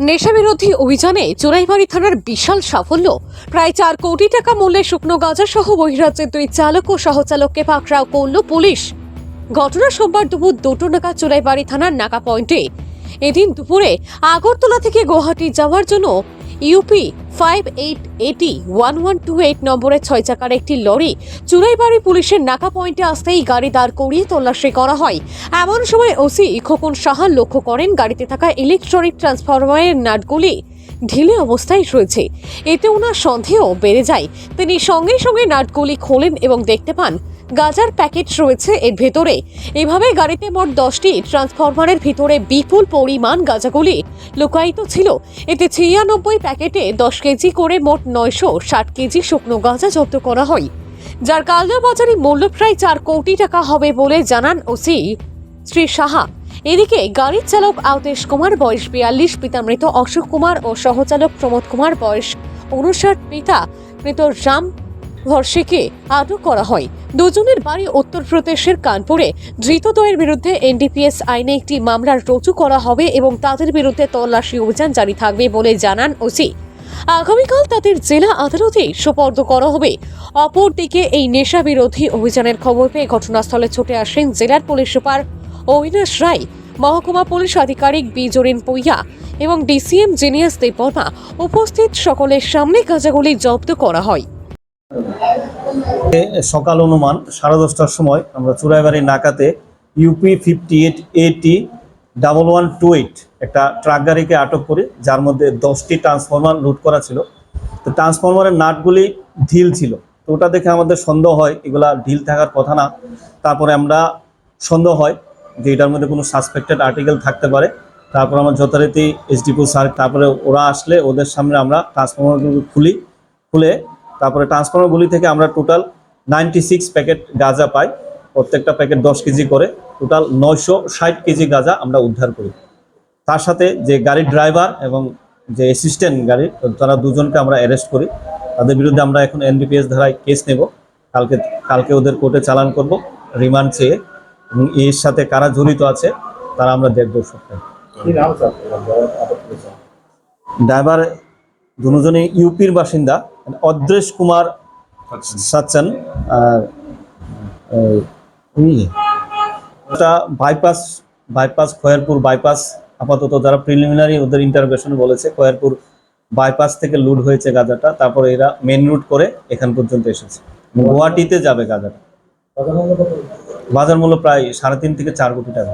নেশাবিরোধী অভিযানে চোরাইবাড়ি থানার বিশাল সাফল্য। প্রায় 4 কোটি টাকা মূল্যের শুকনো গাঁজা সহ বহিরাজ্যের 2 চালক ও সহচালককে পাকড়াও করল পুলিশ। ঘটনা সোমবার দুপুর 2টো নাগাদ চোরাইবাড়ি থানার নাকা পয়েন্টে। এদিন দুপুরে আগরতলা থেকে গুয়াহাটি যাওয়ার জন্য ইউপি 5880-1128 নম্বরের 6 চাকার একটি লরি চুরাইবাড়ি পুলিশের নাকা পয়েন্টে আসতেই গাড়ি দাঁড় করিয়ে তল্লাশি করা হয়। এমন সময় ওসি খোকন সাহা লক্ষ্য করেন গাড়িতে থাকা ইলেকট্রনিক ট্রান্সফরমারের নাটগুলি ঢিলে অবস্থায় রয়েছে। এতে ওনার সন্দেহ বেড়ে যায়। তিনি সঙ্গে সঙ্গে নাটগুলি খোলেন এবং দেখতে পান গাঁজার প্যাকেট রয়েছে এর ভেতরে। এভাবে গাড়িতে মোট 10টি ট্রান্সফরমারের ভিতরে বিপুল পরিমাণ গাঁজাগুলি লুকায়িত ছিল। এতে 96 প্যাকেটে 10 কেজি করে মোট 960 কেজি শুকনো গাঁজা জব্দ করা হয়, যার কালোবাজারি মূল্য প্রায় 4 কোটি টাকা হবে বলে জানান ওসি শ্রী সাহা। এদিকে গাড়ির চালক আওতেশ কুমার বয়স 42, পিতা মৃত অশোক কুমার ও সহচালক প্রমোদ কুমার বয়স 59, পিতা মৃত রাম ভরসেকে আটক করা হয়। দুজনের বাড়ি উত্তরপ্রদেশের কানপুরে। ধৃতদ্বয়ের বিরুদ্ধে এনডিপিএস আইনে একটি মামলা রুজু করা হবে এবং তাদের বিরুদ্ধে তল্লাশি অভিযান জারি থাকবে বলে জানান ওসি। আগামীকাল তাদের জেলা আদালতে সোপর্দ করা হবে। অপরদিকে এই নেশা বিরোধী অভিযানের খবর পেয়ে ঘটনাস্থলে ছুটে আসেন জেলার পুলিশ সুপার অবিনাশ রায়, মহকুমা পুলিশ আধিকারিক বিজোরিন পুইয়া এবং ডিসিএম জিনিয়াস দেববর্মা। উপস্থিত সকলের সামনে গাঁজাগুলি জব্দ করা হয়। সকাল অনুমান 10:30টার সময় আমরা চুরাইবাড়ি নাকাতে ইউপি 5880-1128 একটা ট্রাক গাড়িকে আটক করি, যার মধ্যে 10টি ট্রান্সফরমার লুট করা ছিল। তো ট্রান্সফরমারের নাটগুলি ঢিল ছিল, তো ওটা দেখে আমাদের সন্দেহ হয় এগুলা ঢিল থাকার কথা না। তারপরে আমরা সন্দেহ হয় যে এটার মধ্যে কোনো সাসপেক্টেড আর্টিকেল থাকতে পারে। তারপর আমরা যথারীতি এসডিপি স্যার, তারপরে ওরা আসলে ওদের সামনে আমরা ট্রান্সফরমারগুলো খুলে তারপরে ট্রান্সফরমারগুলি থেকে আমরা টোটাল 96 প্যাকেট গাঁজা পাই। প্রত্যেকটা প্যাকেট 10 কেজি করে, টোটাল 960 কেজি গাঁজা আমরা উদ্ধার করি। তার সাথে যে গাড়ির ড্রাইভার এবং যে অ্যাসিস্ট্যান্ট গাড়ির, তারা দুজনকে আমরা অ্যারেস্ট করি। তাদের বিরুদ্ধে আমরা এখন এনডিপিএস ধারায় কেস নেব। কালকে ওদের কোর্টে চালান করব রিমান্ড চেয়ে, এবং এর সাথে কারা জড়িত আছে তারা আমরা দেখব সপ্তাহে। ড্রাইভার দুজনই ইউপির বাসিন্দা, অদ্রেশ কুমার সাচ্চান। আর এটা বাইপাস খয়েরপুর বাইপাস। আপাতত যারা প্রিলিমিনারি ওদের ইন্টারভেশনে বলেছে খয়েরপুর বাইপাস থেকে লুট হয়েছে গাঁজাটা। তারপরে এরা মেন রুট করে এখান পর্যন্ত এসেছে, গুয়াহাটিতে যাবে গাঁজাটা। বাজার মূল্য প্রায় 3.5 থেকে 4 কোটি টাকা।